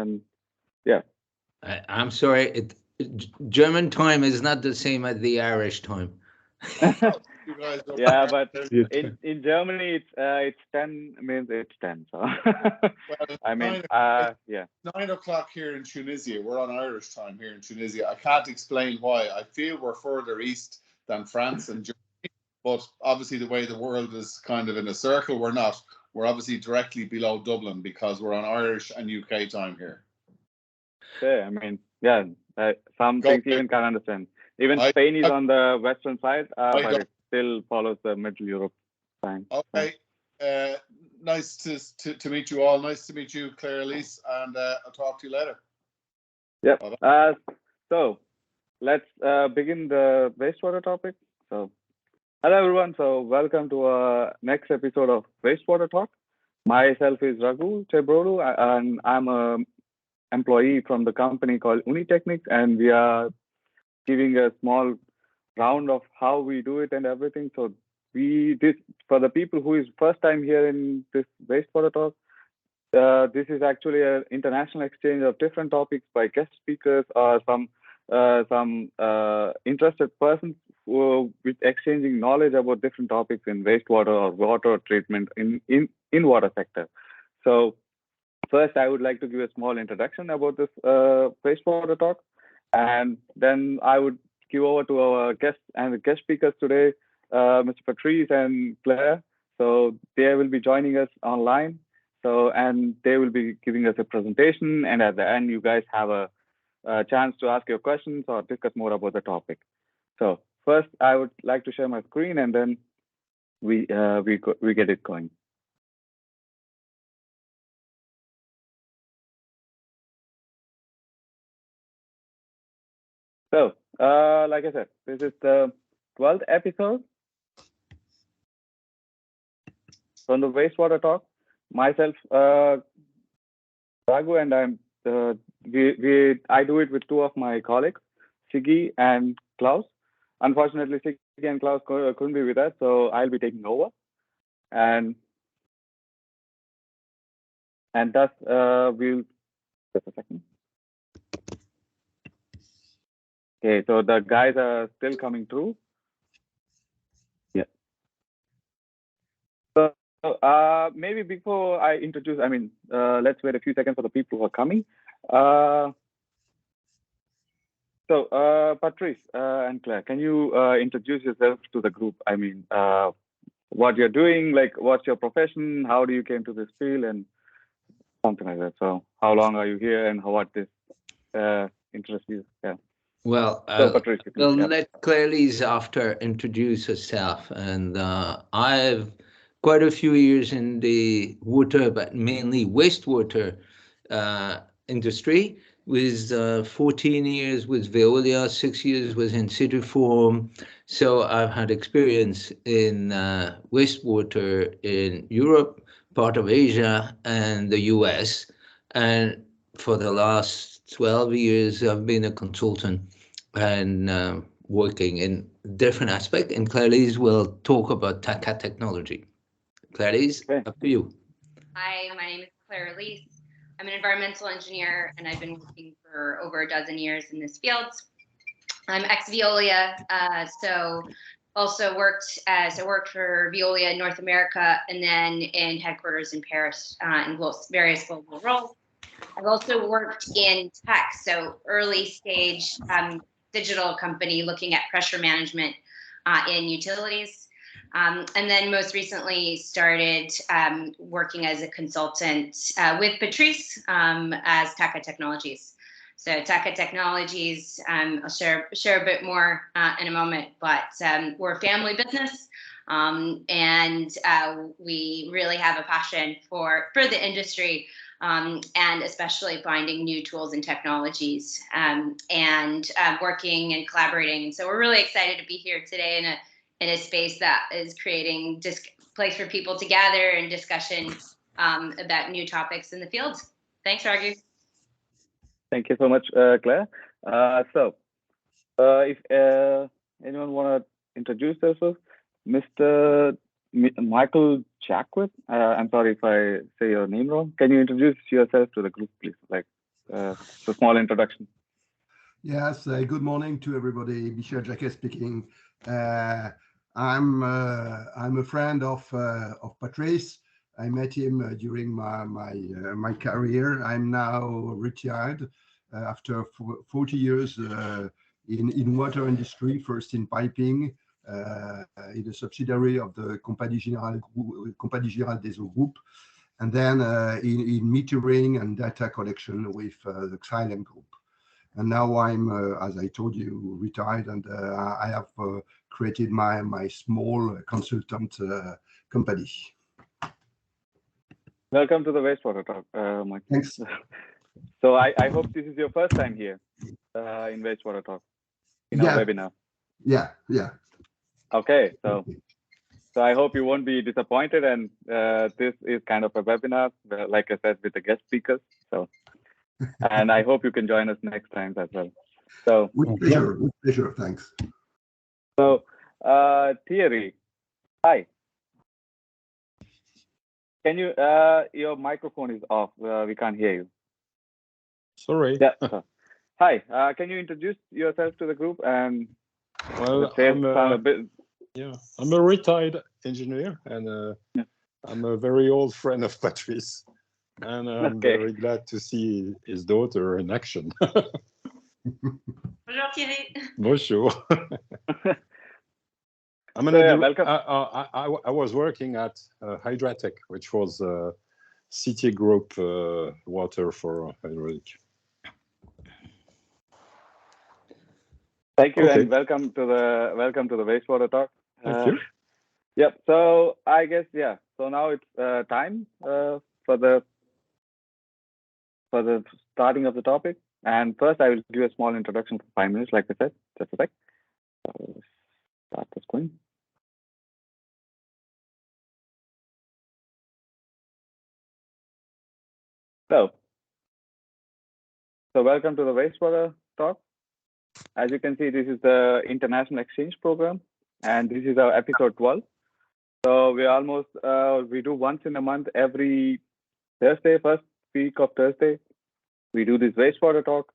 And yeah. I'm sorry, German time is not the same as the Irish time. Yeah, but in Germany it's 10 means it's 10. So well, I mean, yeah. 9 o'clock here in Tunisia. We're on Irish time here in Tunisia. I can't explain why. I feel we're further east than France and Germany, but obviously the way the world is kind of in a circle, we're not. We're obviously directly below Dublin because we're on Irish and UK time here. Yeah, I mean, yeah, some things even can't understand. Even Spain is on the western side, but it still follows the Middle Europe time. Okay. Nice to meet you all. Nice to meet you, Claire Elise, and I'll talk to you later. Yep. So let's begin the wastewater topic. So hello everyone. So welcome to our next episode of Wastewater Talk. Myself is Raghu Chebrodu, and I'm a employee from the company called Unitechnics, and we are giving a small round of how we do it and everything. So this for the people who is first time here in this wastewater talk, this is actually an international exchange of different topics by guest speakers or some interested persons with exchanging knowledge about different topics in wastewater or water treatment in water sector. So first, I would like to give a small introduction about this wastewater talk, and then I would give over to our guests and the guest speakers today, Mr. Patrice and Claire. So they will be joining us online. So, and they will be giving us a presentation, and at the end, you guys have a chance to ask your questions or discuss more about the topic. So first, I would like to share my screen, and then we get it going. So, like I said, this is the 12th episode from the Wastewater Talk. Myself, Raghu, and I do it with two of my colleagues, Siggy and Klaus. Unfortunately, Siggy and Klaus couldn't be with us, so I'll be taking over. And thus, we'll just a second. Okay, so the guys are still coming through. Yeah. So maybe before I introduce, let's wait a few seconds for the people who are coming. So Patrice and Claire, can you introduce yourself to the group? I mean, what you're doing, like what's your profession, how do you came to this field, and something like that. So how long are you here, and what this interests you? Yeah. Well, so, Patrice, let Claire Elise after introduce herself. And I've quite a few years in the water, but mainly wastewater industry, with 14 years with Veolia, 6 years with In Situ Forum. So I've had experience in wastewater in Europe, part of Asia, and the US. And for the last 12 years, I've been a consultant and working in different aspects. And Claire Elise will talk about TACA technology. Claire Elise, up to you. Hi, my name is Claire Elise. I'm an environmental engineer, and I've been working for over a dozen years in this field. I'm ex-Veolia, so also worked for Veolia in North America, and then in headquarters in Paris in various global roles. I've also worked in tech, so early stage digital company looking at pressure management in utilities. And then most recently started working as a consultant with Patrice as TACA Technologies. So TACA Technologies, I'll share a bit more in a moment, but we're a family business, and we really have a passion for the industry, and especially finding new tools and technologies, and working and collaborating. So we're really excited to be here today in a space that is creating place for people to gather and discussion about new topics in the field. Thanks, Raghu. Thank you so much, Claire. So if anyone want to introduce themselves, Mr. Michael Jacquet, I'm sorry if I say your name wrong. Can you introduce yourself to the group, please? Like, a small introduction. Yes, good morning to everybody. Michel Jacquet speaking. I'm a friend of Patrice. I met him during my career. I'm now retired after 40 years in water industry. First in piping, in a subsidiary of the Compagnie Générale des Eaux Group, and then in metering and data collection with the Xylem Group. And now I'm, as I told you, retired, and I have created my small consultant company. Welcome to the Wastewater Talk, Mike. Thanks. So I hope this is your first time here in Wastewater Talk, in our webinar. Yeah. Okay, so I hope you won't be disappointed, and this is kind of a webinar, like I said, with the guest speakers. So, and I hope you can join us next time as well. So with pleasure, thanks. So Thierry, hi. Can you? Your microphone is off. We can't hear you. Sorry. Yeah. Hi. Can you introduce yourself to the group and? Well, I'm a retired engineer, and I'm a very old friend of Patrice, and I'm very glad to see his daughter in action. Bonjour Thierry. Bonjour. I was working at Hydratec, which was City Group water for hydraulic. Thank you, and welcome to the Wastewater Talk. Thank you. Yep. So I guess So now it's time for the starting of the topic. And first, I will give a small introduction for 5 minutes, like I said. Just a sec. Start the screen. So welcome to the Wastewater Talk. As you can see, this is the International Exchange Program, and this is our episode 12. So we do once in a month, every Thursday, first week of Thursday, we do this Wastewater Talk,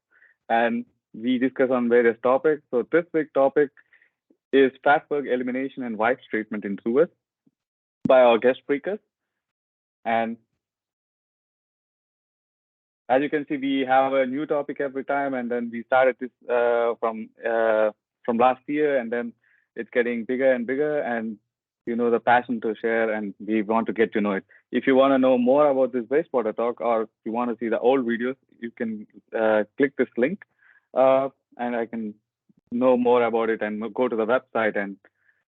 and we discuss on various topics. So this week's topic is Fatberg elimination and waste treatment in sewers by our guest speakers. And as you can see, we have a new topic every time, and then we started this from last year, and then it's getting bigger and bigger, and the passion to share, and we want to get to know it. If you want to know more about this Wastewater Talk, or if you want to see the old videos, you can click this link, and I can know more about it and go to the website, and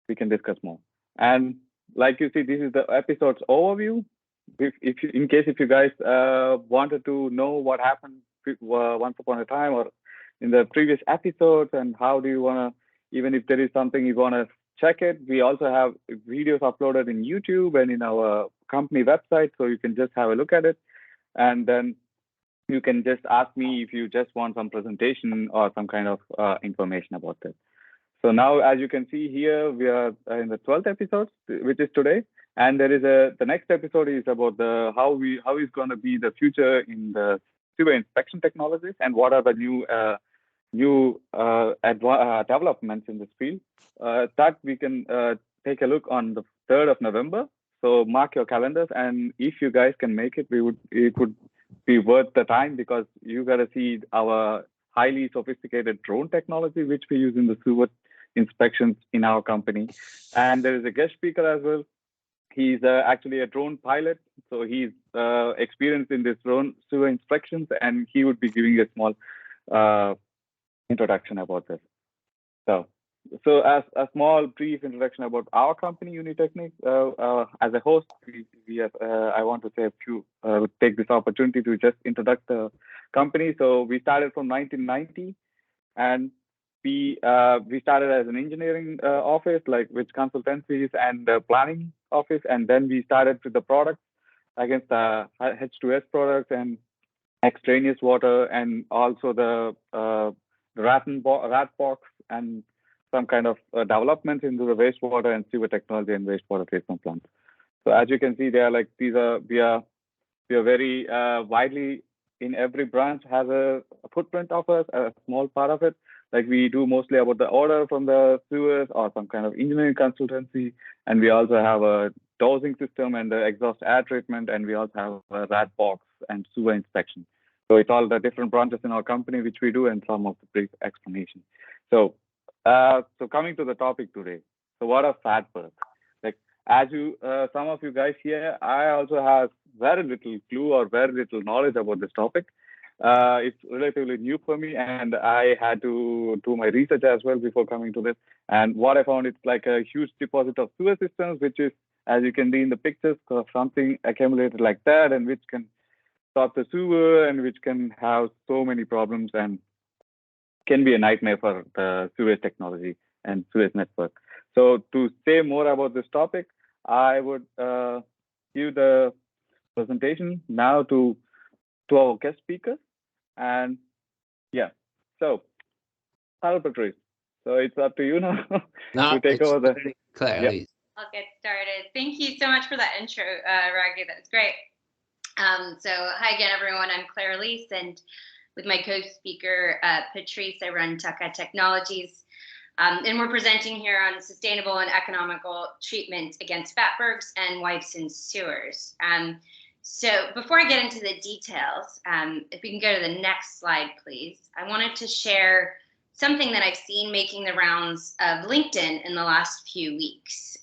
we can discuss more. And like you see, this is the episode's overview. If you guys wanted to know what happened once upon a time or in the previous episodes, and how do you want to, even if there is something you want to check it, we also have videos uploaded in YouTube and in our company website, so you can just have a look at it, and then you can just ask me if you just want some presentation or some kind of information about that. So now, as you can see here, we are in the 12th episode, which is today. And there is the next episode is about how is going to be the future in the sewer inspection technologies, and what are the new developments in this field. That we can take a look on the 3rd of November. So mark your calendars, and if you guys can make it, it would be worth the time, because you got to see our highly sophisticated drone technology, which we use in the sewer inspections in our company. And there is a guest speaker as well. He's actually a drone pilot, so he's experienced in this drone sewer inspections, and he would be giving a small introduction about this. So as a small brief introduction about our company, Unitechnic, as a host, I want to say a few, take this opportunity to just introduce the company. So we started from 1990, and we started as an engineering office, like with consultancies and planning office, and then we started with the products against the H2S products and extraneous water, and also the rat box and some kind of developments into the wastewater and sewer technology and wastewater treatment plants. So as you can see, we are very widely in every branch has a footprint of us, a small part of it. Like we do mostly about the order from the sewers or some kind of engineering consultancy. And we also have a dosing system and the exhaust air treatment. And we also have a rat box and sewer inspection. So it's all the different branches in our company, which we do, and some of the brief explanation. So, so coming to the topic today. So what are Fatberg? Like, as you, some of you guys here, I also have very little clue or very little knowledge about this topic. It's relatively new for me, and I had to do my research as well before coming to this. And what I found, it's like a huge deposit of sewer systems, which is, as you can see in the pictures, something accumulated like that, and which can stop the sewer and which can have so many problems and can be a nightmare for the sewage technology and sewage network. So to say more about this topic, I would give the presentation now to our guest speakers. And yeah, so hello, Patrice. So it's up to you now to take over the. Claire. I'll get started. Thank you so much for that intro, Raghu. That was great. So hi again, everyone. I'm Claire Elise, and with my co-speaker, Patrice, I run Taka Technologies. And we're presenting here on sustainable and economical treatment against fatbergs and wipes in sewers. So before I get into the details, if we can go to the next slide, please. I wanted to share something that I've seen making the rounds of LinkedIn in the last few weeks.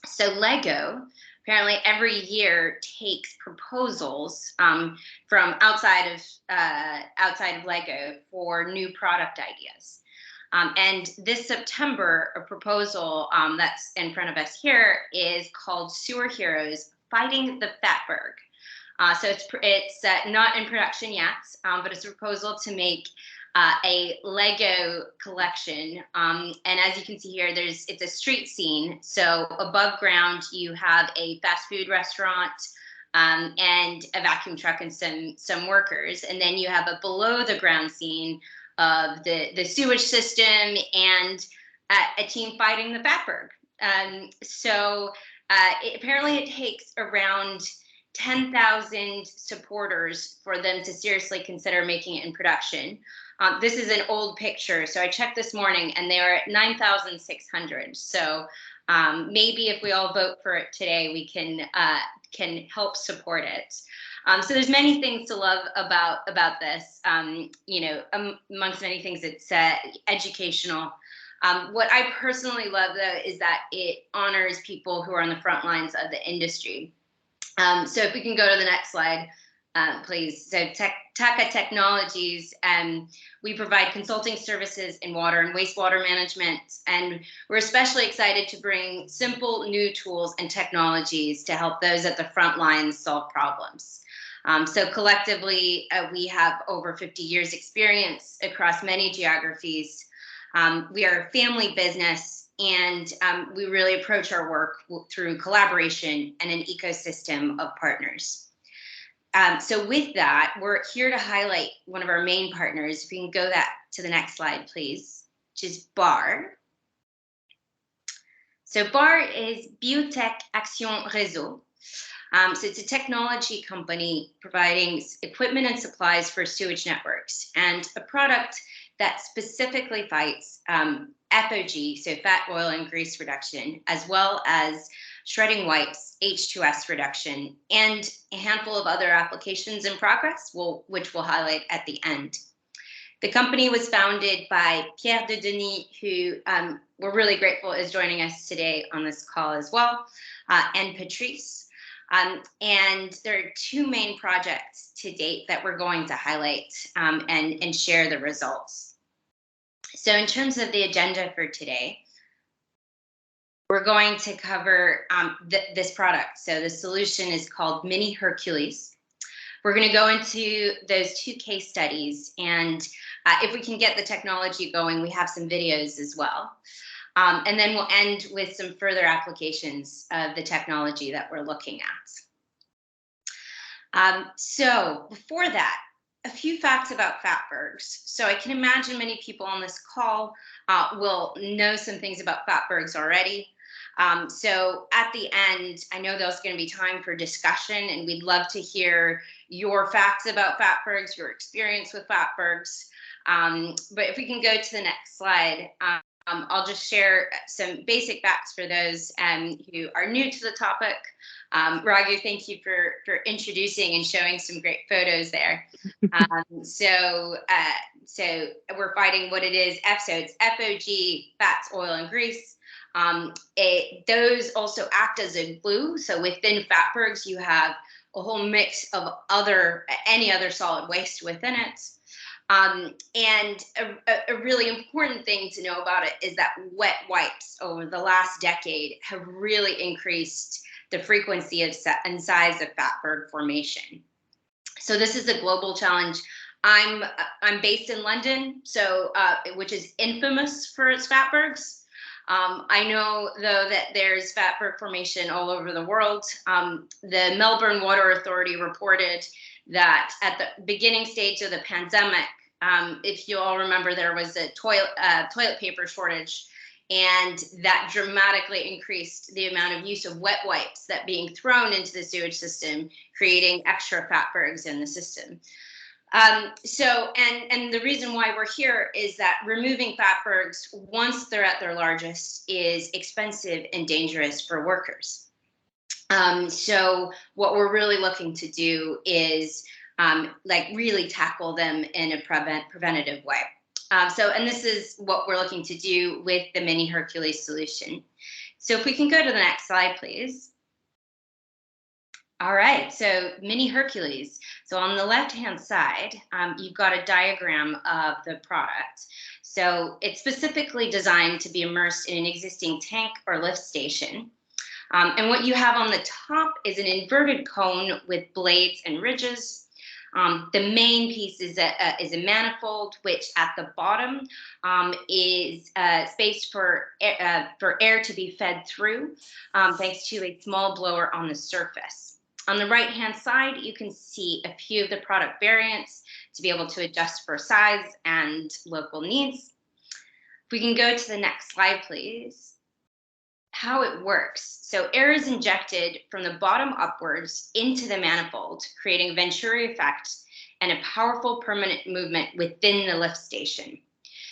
So Lego, apparently every year takes proposals from outside of Lego for new product ideas. And this September, a proposal that's in front of us here is called Sewer Heroes Fighting the Fatberg. So it's not in production yet, but it's a proposal to make a Lego collection. And as you can see here, it's a street scene. So above ground, you have a fast food restaurant and a vacuum truck and some workers. And then you have a below the ground scene of the sewage system and a team fighting the fatberg. Apparently it takes around 10,000 supporters for them to seriously consider making it in production. This is an old picture, so I checked this morning and they are at 9,600. So maybe if we all vote for it today, we can help support it. So there's many things to love about this. Amongst many things, it's educational. What I personally love, though, is that it honors people who are on the front lines of the industry. So if we can go to the next slide, please. So Taka Technologies, we provide consulting services in water and wastewater management, and we're especially excited to bring simple new tools and technologies to help those at the front lines solve problems. So collectively, we have over 50 years experience across many geographies. We are a family business, and we really approach our work through collaboration and an ecosystem of partners. So with that, we're here to highlight one of our main partners. If we can go to the next slide, please, which is BAR. So BAR is Biotech Action Réseau. So it's a technology company providing equipment and supplies for sewage networks, and a product that specifically fights FOG, so fat, oil, and grease reduction, as well as shredding wipes, H2S reduction, and a handful of other applications in progress, which we'll highlight at the end. The company was founded by Pierre de Denis, who we're really grateful is joining us today on this call as well, and Patrice. And there are two main projects to date that we're going to highlight and share the results. So in terms of the agenda for today, we're going to cover this product. So the solution is called Mini Hercules. We're going to go into those two case studies, and if we can get the technology going, we have some videos as well. And then we'll end with some further applications of the technology that we're looking at. So before that, a few facts about fatbergs. So I can imagine many people on this call will know some things about fatbergs already. So at the end, I know there's going to be time for discussion, and we'd love to hear your facts about Fatbergs, your experience with Fatbergs. But if we can go to the next slide, I'll just share some basic facts for those who are new to the topic. Raghu, thank you for introducing and showing some great photos there. So we're fighting what it is. So it's FOG, fats, oil, and grease. Those also act as a glue. So within Fatbergs, you have a whole mix of any other solid waste within it. And a really important thing to know about it is that wet wipes over the last decade have really increased the frequency and size of Fatberg formation. So this is a global challenge. I'm based in London, so which is infamous for its Fatbergs. I know, though, that there's Fatberg formation all over the world. The Melbourne Water Authority reported that at the beginning stage of the pandemic, if you all remember, there was a toilet paper shortage, and that dramatically increased the amount of use of wet wipes that being thrown into the sewage system, creating extra Fatbergs in the system. So the reason why we're here is that removing Fatbergs once they're at their largest is expensive and dangerous for workers. So what we're really looking to do is really tackle them in a preventative way. And this is what we're looking to do with the Mini Hercules solution. So if we can go to the next slide, please. All right, so Mini Hercules. So on the left-hand side, you've got a diagram of the product. So it's specifically designed to be immersed in an existing tank or lift station. And what you have on the top is an inverted cone with blades and ridges. The main piece is a manifold, which at the bottom is space for air to be fed through, thanks to a small blower on the surface. On the right-hand side, you can see a few of the product variants to be able to adjust for size and local needs. If we can go to the next slide, please. How it works. So air is injected from the bottom upwards into the manifold, creating a Venturi effect and a powerful permanent movement within the lift station.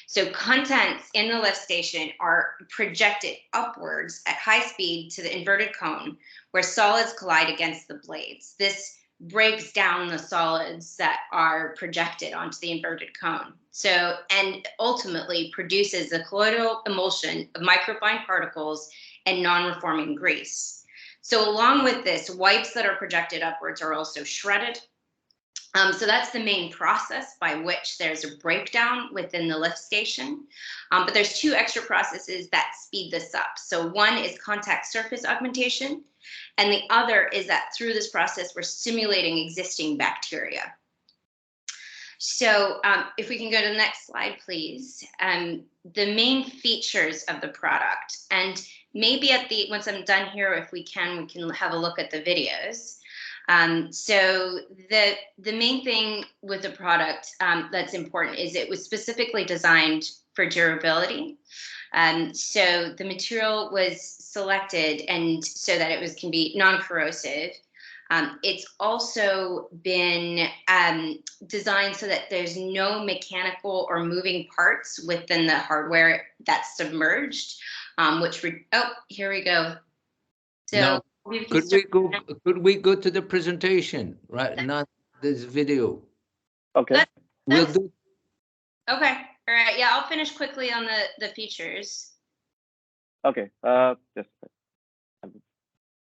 So contents in the lift station are projected upwards at high speed to the inverted cone, where solids collide against the blades. This breaks down the solids that are projected onto the inverted cone. So, and ultimately produces a colloidal emulsion of microfine particles and non-reforming grease. So along with this, wipes that are projected upwards are also shredded. So that's the main process by which there's a breakdown within the lift station. But there's two extra processes that speed this up. So one is contact surface augmentation, and the other is that through this process, we're stimulating existing bacteria. So if we can go to the next slide, please. The main features of the product, and maybe once I'm done here, if we can have a look at the videos. So the main thing with the product that's important is it was specifically designed for durability. So the material was selected and so that it can be non-corrosive. It's also been designed so that there's no mechanical or moving parts within the hardware that's submerged, here we go. So now, could we go to the presentation, right? Not this video. Okay. We'll do. Okay. All right. Yeah, I'll finish quickly on the features. Okay. Just.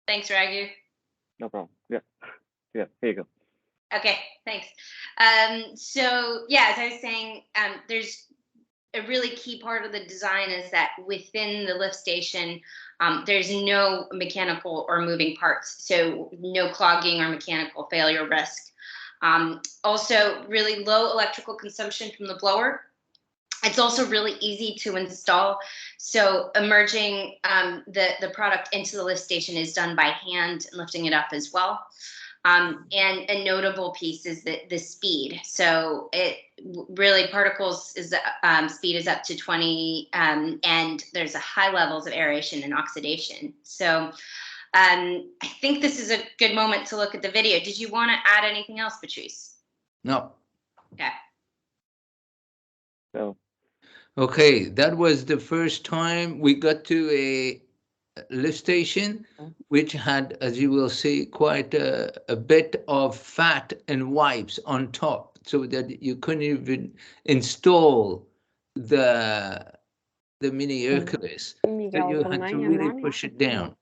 Thanks, Raghu. No problem. Yeah. Here you go. Okay. Thanks. So yeah, as I was saying, there's a really key part of the design is that within the lift station, there's no mechanical or moving parts, so no clogging or mechanical failure risk. Also, really low electrical consumption from the blower. It's also really easy to install. So immerging the product into the lift station is done by hand and lifting it up as well. And a notable piece is the speed. So it really particles speed is up to 20, and there's a high levels of aeration and oxidation. So I think this is a good moment to look at the video. Did you want to add anything else, Patrice? No. Okay. So. Okay, that was the first time we got to a lift station, which had, as you will see, quite a bit of fat and wipes on top, so that you couldn't even install the mini Hercules. So you had to really push it down.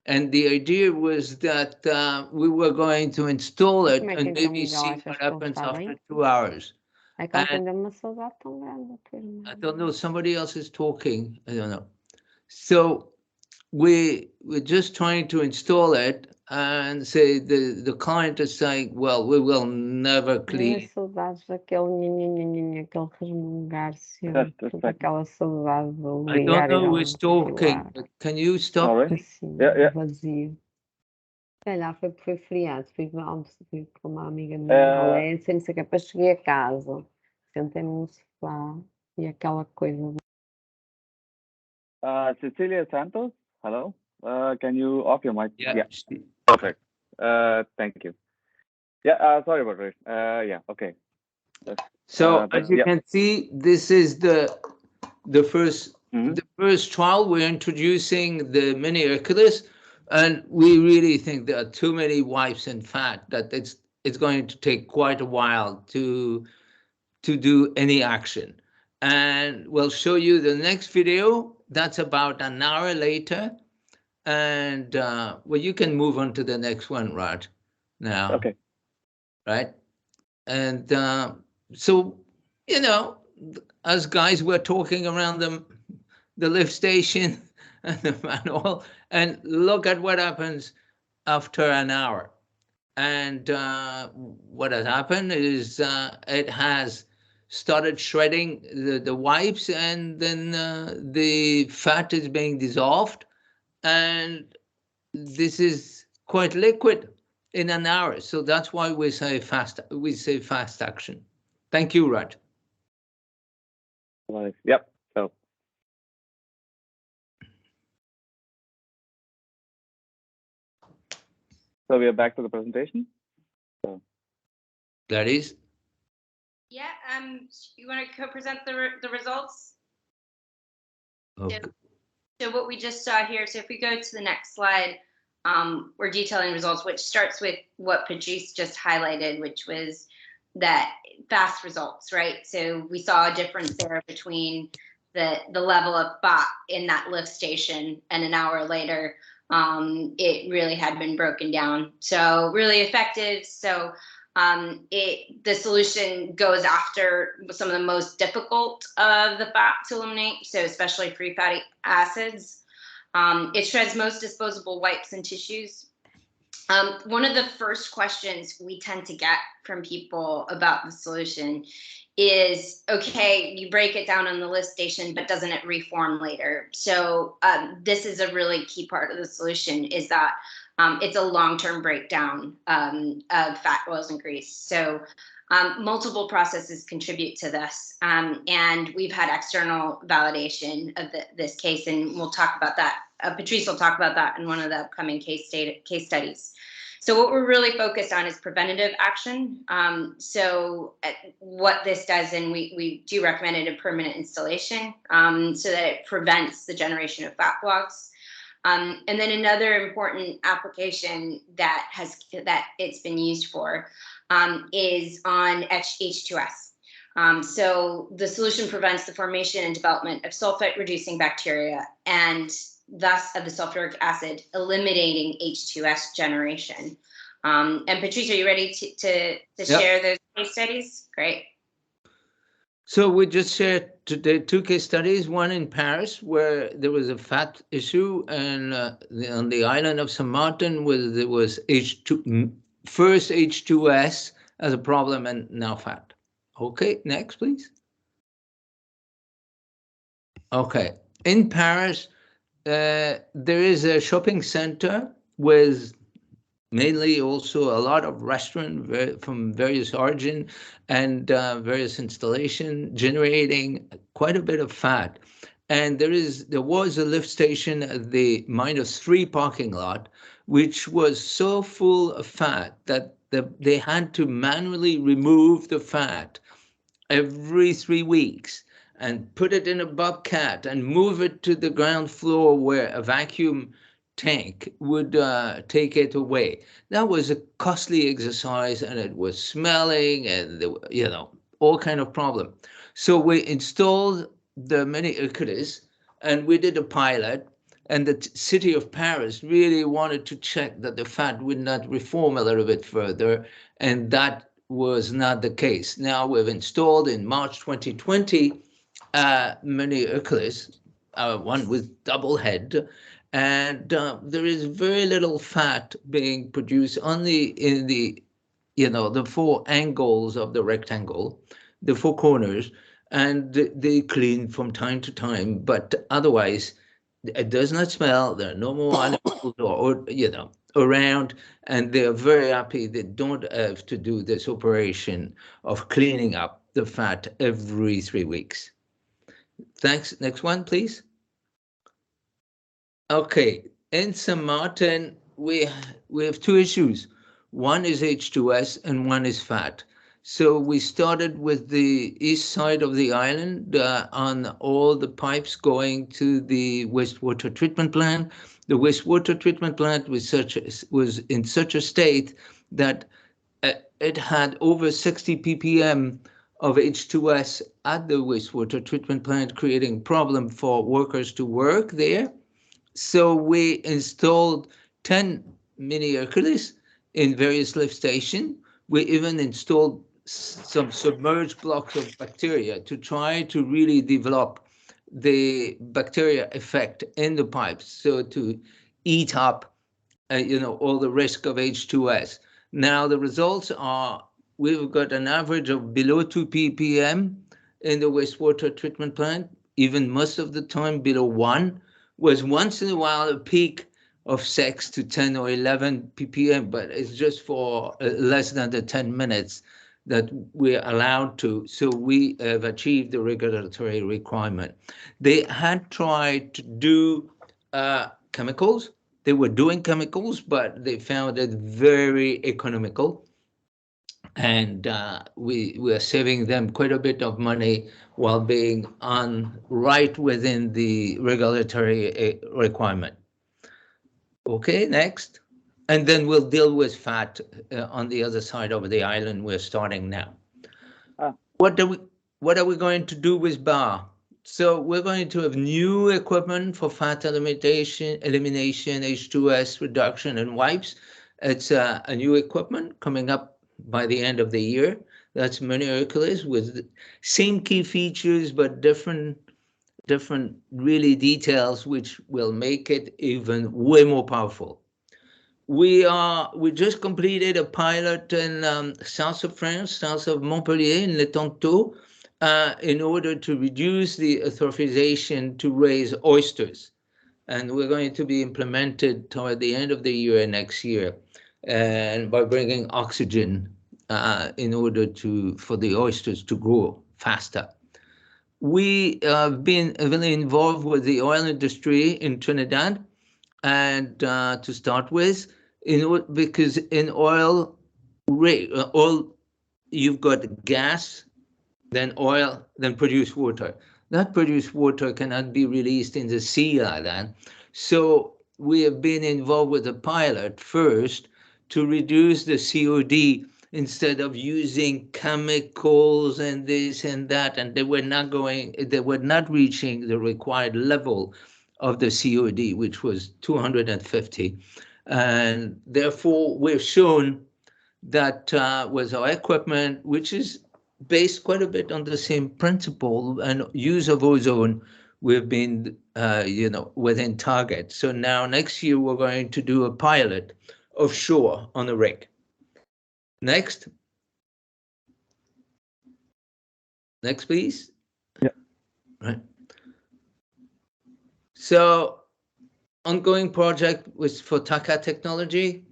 And the idea was that we were going to install it and maybe see what happens after 2 hours. É que ela tem uma saudade tão grande. I don't know, somebody else is talking, I don't know. So we're just trying to install it, and say the client is saying, well, we will never clean. Saudades daquele aquele resmungar-se, aquela saudade do I don't know who's talking, but can you stop? Assim, vazio. Calhar foi feriado, fui com uma amiga minha, Alessia, não sei o que, depois cheguei a casa, sentei-me no sofá e aquela coisa. Cecilia Santos, hello. Can you off your mic? Yeah. Perfect. Thank you. Yeah. Sorry about it. Yeah. Okay. So as you can see, this is the first the first trial. We're introducing the mini Hercules, and we really think there are too many wipes and fat that it's going to take quite a while to do any action. And we'll show you the next video. That's about an hour later. And well, you can move on to the next one, Raj, now. Okay. Right. And so, you know, us guys were talking around the lift station and the manual, and look at what happens after an hour. And what has happened is it has started shredding the wipes, and then the fat is being dissolved, and this is quite liquid in an hour. So that's why we say fast action. Thank you, Raj. Yep. So we are back to the presentation. That is. Yeah. You want to co-present the results? Okay. So what we just saw here. So if we go to the next slide, we're detailing results, which starts with what Patrice just highlighted, which was that fast results, right? So we saw a difference there between the level of fat in that lift station, and an hour later, it really had been broken down. So really effective. So the solution goes after some of the most difficult of the fat to eliminate, so especially free fatty acids. It shreds most disposable wipes and tissues. One of the first questions we tend to get from people about the solution is, okay, you break it down on the lift station, but doesn't it reform later? So this is a really key part of the solution, is that it's a long-term breakdown of fat, oils, and grease. So multiple processes contribute to this, and we've had external validation of this case, and we'll talk about that. Patrice will talk about that in one of the upcoming case studies. So what we're really focused on is preventative action. So what this does, and we do recommend it a permanent installation, so that it prevents the generation of fat blocks. And then another important application that it's been used for is on H2S. So the solution prevents the formation and development of sulfite-reducing bacteria, and thus of the sulfuric acid, eliminating H2S generation. And Patrice, are you ready to share those case studies? Great. So we just shared today 2 case studies, one in Paris, where there was a fat issue, and on the island of Saint Martin, where there was first H2S as a problem, and now fat. Okay, next, please. Okay, in Paris, there is a shopping center with mainly also a lot of restaurants from various origin and various installation, generating quite a bit of fat. And there was a lift station at the -3 parking lot, which was so full of fat that they had to manually remove the fat every 3 weeks and put it in a bobcat and move it to the ground floor where a vacuum tank would take it away. That was a costly exercise, and it was smelling, and you know, all kind of problem. So we installed the mini Hercules, and we did a pilot. And the city of Paris really wanted to check that the fat would not reform a little bit further, and that was not the case. Now we've installed in March 2020 mini Hercules, one with double head, and there is very little fat being produced only in the, you know, the 4 angles of the rectangle, the 4 corners, and they clean from time to time, but otherwise it does not smell. There are no more animals or you know, around, and they're very happy. They don't have to do this operation of cleaning up the fat every 3 weeks. Thanks. Next one, please. Okay, in St. Martin, we have 2 issues. One is H2S and one is fat. So we started with the east side of the island on all the pipes going to the wastewater treatment plant. The wastewater treatment plant was in such a state that it had over 60 ppm of H2S at the wastewater treatment plant, creating problem for workers to work there. So we installed 10 mini Hercules in various lift stations. We even installed some submerged blocks of bacteria to try to really develop the bacteria effect in the pipes, so to eat up, you know, all the risk of H2S. Now the results are we've got an average of below 2 ppm in the wastewater treatment plant, even most of the time below 1. Was once in a while a peak of 6 to 10 or 11 ppm, but it's just for less than the 10 minutes that we're allowed to. So we have achieved the regulatory requirement. They had tried to do chemicals. They were doing chemicals, but they found it very economical. And we are saving them quite a bit of money while being right within the regulatory requirement. Okay, next. And then we'll deal with fat on the other side of the island. We're starting now. What are we going to do with BAR? So we're going to have new equipment for fat elimination, H2S reduction, and wipes. It's a new equipment coming up by the end of the year. That's mini Hercules with same key features, but different really details, which will make it even way more powerful. We just completed a pilot in south of France, south of Montpellier, in Le Tonteau, in order to reduce the eutrophisation to raise oysters. And we're going to be implemented toward the end of the year next year, and by bringing oxygen in order for the oysters to grow faster. We have been heavily involved with the oil industry in Trinidad, and to start with, because in oil, you've got gas, then oil, then produced water. That produced water cannot be released in the sea like that. So we have been involved with a pilot first to reduce the COD instead of using chemicals and this and that, and they were not reaching the required level of the COD, which was 250. And therefore, we've shown that with our equipment, which is based quite a bit on the same principle and use of ozone, we've been, within target. So now next year, we're going to do a pilot offshore on a rig. Next. Next, please. Yeah. Right. So, ongoing project was for Taka technology.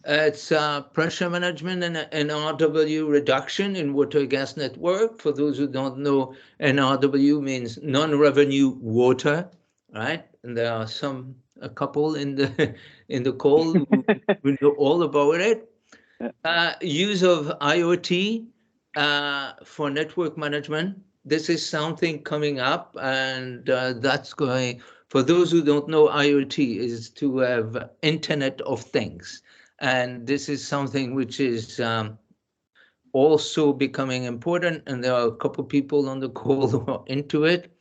It's pressure management and NRW reduction in water gas network. For those who don't know, NRW means non-revenue water, right? And there are a couple in the call who know all about it. Use of IoT for network management. This is something coming up, and that's going. For those who don't know, IoT is to have Internet of Things. And this is something which is also becoming important, and there are a couple of people on the call who are into it.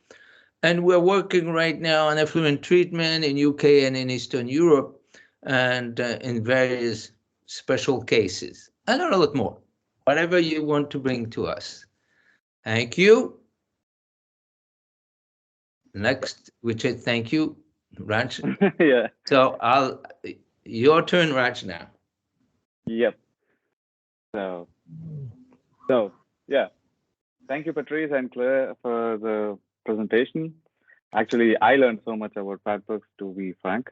And we're working right now on effluent treatment in UK and in Eastern Europe, and in various special cases. And a lot more, whatever you want to bring to us. Thank you. Next, which is thank you, Raj. Yeah. So your turn, Raj, now. Yep. So yeah, thank you, Patrice and Claire, for the presentation. Actually, I learned so much about Fatberg, to be frank.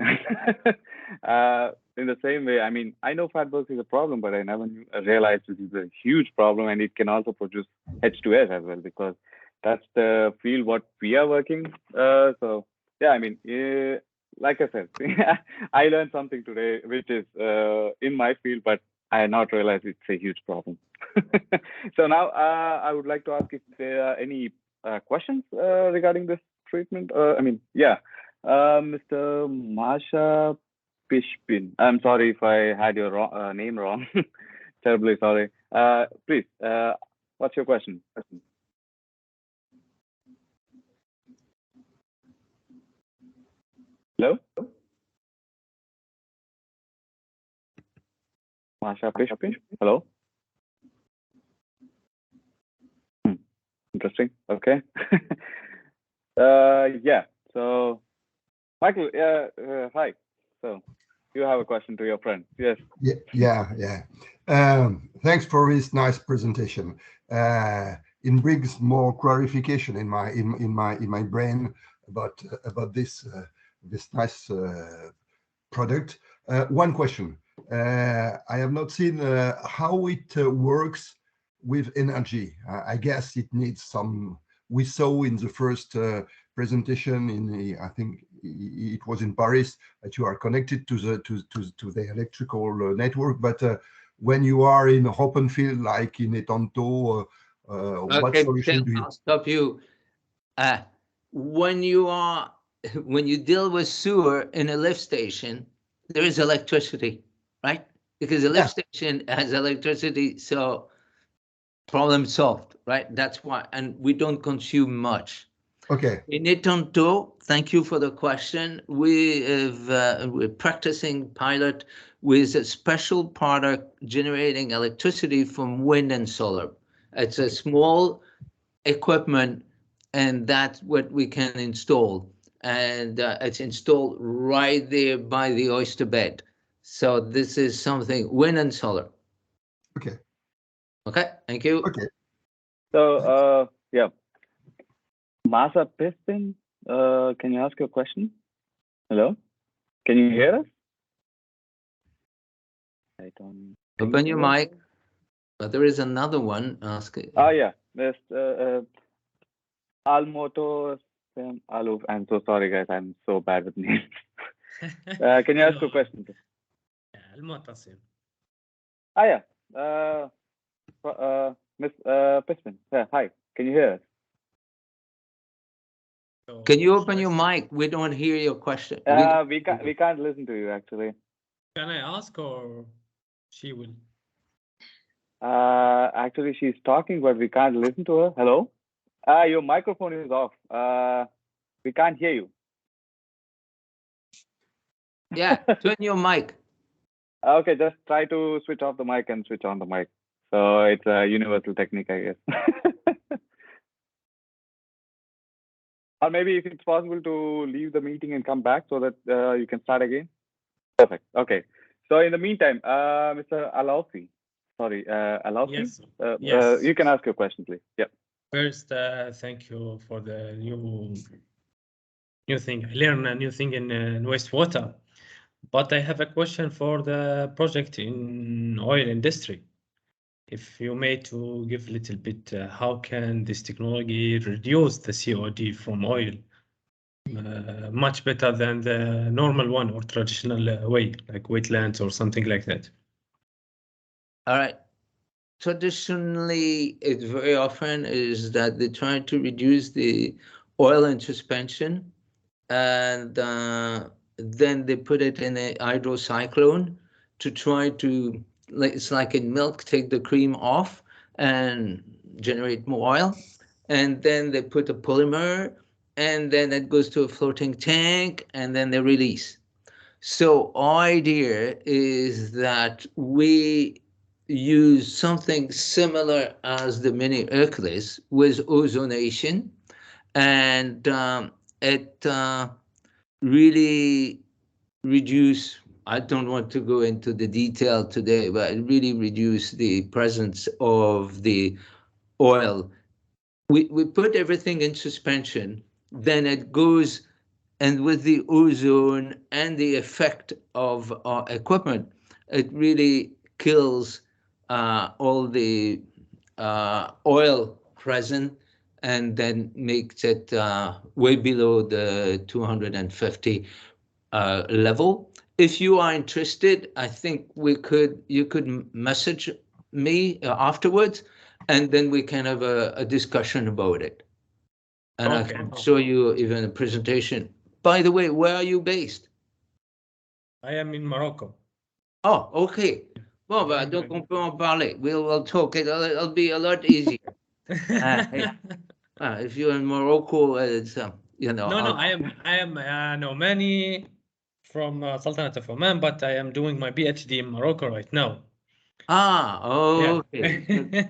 In the same way, I mean, I know Fatberg is a problem, but I never realized it is a huge problem, and it can also produce H2S as well, because that's the field what we are working. So yeah, I mean, like I said, I learned something today, which is in my field, but I had not realized it's a huge problem. So now I would like to ask if there are any questions regarding this treatment. I mean, yeah, Mr. Masha Pishpin. I'm sorry if I had your name wrong. Terribly sorry. Please, what's your question? Hello? Masha Pishpin? Hello? Interesting. Okay. Yeah. So, Michael, hi. So, you have a question to your friend. Yes. Yeah. Thanks for this nice presentation. It brings more clarification in my brain about this nice product. One question. I have not seen how it works with energy. I guess it needs some. We saw in the first presentation I think it was in Paris, that you are connected to the electrical network. But when you are in an open field like in Etanto, what solution do you? I'll stop you. When you deal with sewer in a lift station, there is electricity, right? Because the lift station has electricity, so problem solved, right? That's why, and we don't consume much. Okay. In Etanto, thank you for the question. We're practicing pilot with a special product generating electricity from wind and solar. It's a small equipment, and that's what we can install. And it's installed right there by the oyster bed. So this is something wind and solar. Okay. Okay, thank you. Okay. So, yeah. Masa Piston, can you ask your question? Hello? Can you hear us? I don't open your mic. But there is another one asking. Oh, yeah. There's Almoto Aluf. I'm so sorry, guys. I'm so bad with names. Can you ask your question? المعتصم. Yeah. Miss Piston. Yeah, hi. Can you hear us? Can you open your mic? We don't hear your question. We can't listen to you, actually. Can I ask, or she will? Actually, she's talking, but we can't listen to her. Hello? Your microphone is off. We can't hear you. Yeah, turn your mic. Okay, just try to switch off the mic and switch on the mic. So it's a universal technique, I guess. Or maybe if it's possible to leave the meeting and come back so that you can start again. Perfect. Okay. So in the meantime, Mr. Alaufi, Alaufi, Yes. Yes. you can ask your question, please. Yeah. First, thank you for the new thing. I learned a new thing in wastewater. But I have a question for the project in oil industry. If you may to give a little bit, how can this technology reduce the COD from oil much better than the normal one or traditional way, like wetlands or something like that? All right. Traditionally, it very often is that they try to reduce the oil in suspension, and then they put it in a hydrocyclone to try to, like, it's like in milk, take the cream off and generate more oil. And then they put a polymer, and then it goes to a floating tank, and then they release. So our idea is that we use something similar as the mini Hercules with ozonation, and it really reduce. I don't want to go into the detail today, but it really reduce the presence of the oil. We put everything in suspension, then it goes, and with the ozone and the effect of our equipment, it really kills all the oil present, and then makes it way below the 250 level. If you are interested, I think you could message me afterwards, and then we can have a discussion about it. And I can show you even a presentation. By the way, where are you based? I am in Morocco. Oh, okay. Bon, bah, donc on peut en parler. We'll talk. It'll be a lot easier. If you're in Morocco, it's you know. No, I am an Omani from Sultanate of Oman, but I am doing my PhD in Morocco right now. Okay.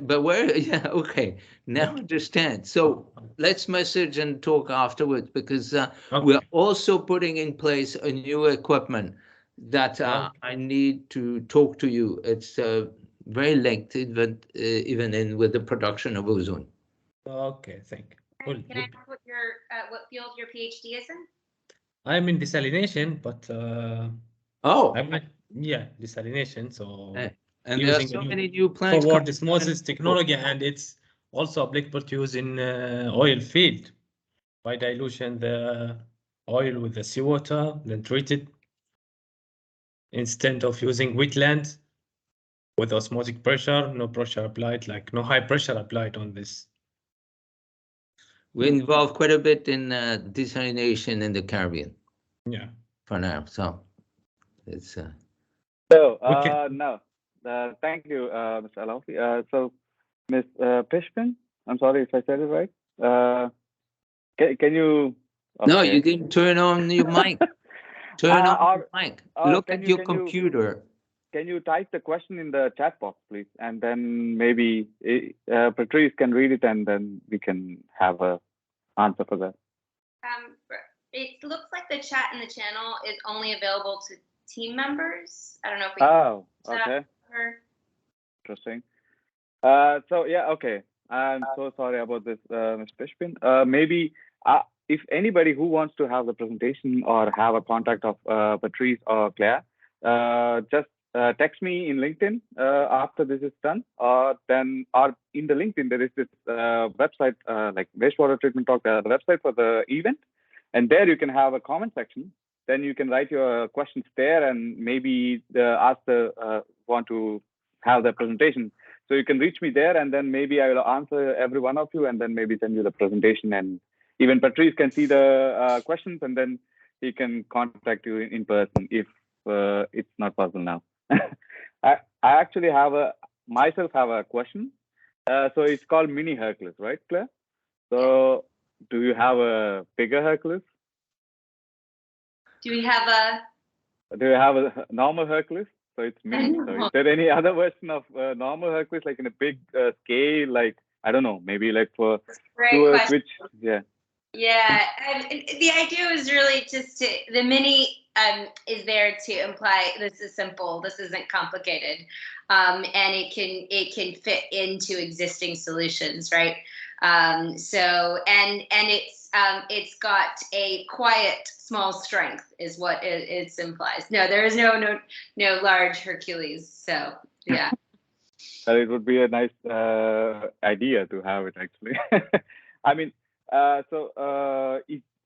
But where? Yeah, okay. Now understand. So let's message and talk afterwards, because we're also putting in place a new equipment that I need to talk to you. It's very linked, even in with the production of ozone. Okay, thank you. Cool. Can I ask what field your PhD is in? I'm in desalination, but desalination. So and there are so many new plants forward osmosis technology, and it's also applicable to use in oil field by dilution the oil with the seawater, then treat it instead of using wetlands with osmotic pressure, no pressure applied, like no high pressure applied on this. We involve quite a bit in desalination in the Caribbean. Yeah. For now, so it's. So no, thank you, Mr. Alafi. So, Ms. Pishpin, I'm sorry if I said it right. Can you? Okay. No, you didn't turn on your mic. Turn on your mic. Look at your computer. Can you type the question in the chat box, please? And then maybe Patrice can read it, and then we can have a answer for that. It looks like the chat in the channel is only available to team members. I don't know if we. Oh, okay. Interesting. So yeah, okay. I'm so sorry about this, Ms. Pishpin. Maybe if anybody who wants to have the presentation or have a contact of Patrice or Claire, just text me in LinkedIn after this is done, or in the LinkedIn there is this website like Wastewater Treatment Talk, the website for the event, and there you can have a comment section. Then you can write your questions there, and maybe want to have the presentation. So you can reach me there, and then maybe I will answer every one of you, and then maybe send you the presentation. And even Patrice can see the questions, and then he can contact you in person if it's not possible now. I actually have a question. So it's called Mini Hercules, right, Claire? So do you have a bigger Hercules? Do you have a normal Hercules? So it's mini. So is there any other version of normal Hercules, like in a big scale, like, I don't know, maybe like for switch? Yeah. Yeah, the idea was really just the mini is there to imply this is simple, this isn't complicated, and it can fit into existing solutions, right? So it's got a quiet small strength is what it implies. No, there is no large Hercules. So yeah. It would be a nice idea to have it actually. I mean,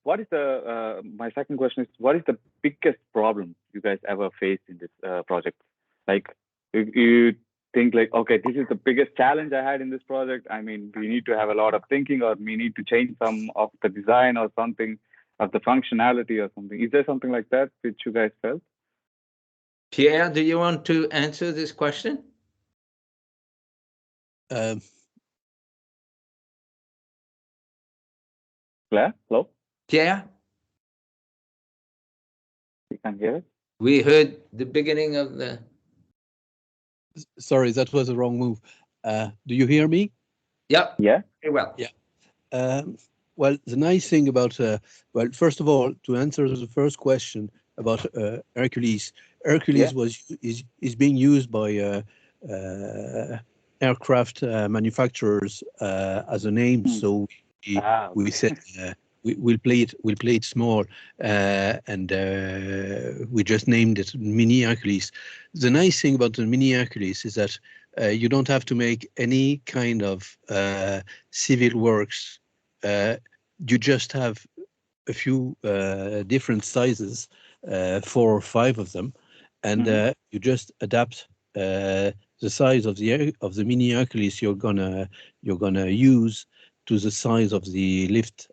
what is the my second question is, what is the biggest problem you guys ever faced in this project? Like, you think like, okay, this is the biggest challenge I had in this project. I mean, we need to have a lot of thinking, or we need to change some of the design or something of the functionality or something. Is there something like that which you guys felt? Pierre, do you want to answer this question? Claire, hello? Pierre? You can hear it? We heard the beginning of the... Sorry, that was a wrong move. Do you hear me? Yep. Yeah. Very well. Yeah. Well, the nice thing about, well, first of all, to answer the first question about Hercules, Hercules is being used by aircraft manufacturers as a name. So we said we'll play it small, and we just named it Mini Hercules. The nice thing about the Mini Hercules is that you don't have to make any kind of civil works. You just have a few different sizes, 4 or 5 of them, and you just adapt the size of the Mini Hercules you're gonna use to the size of the lift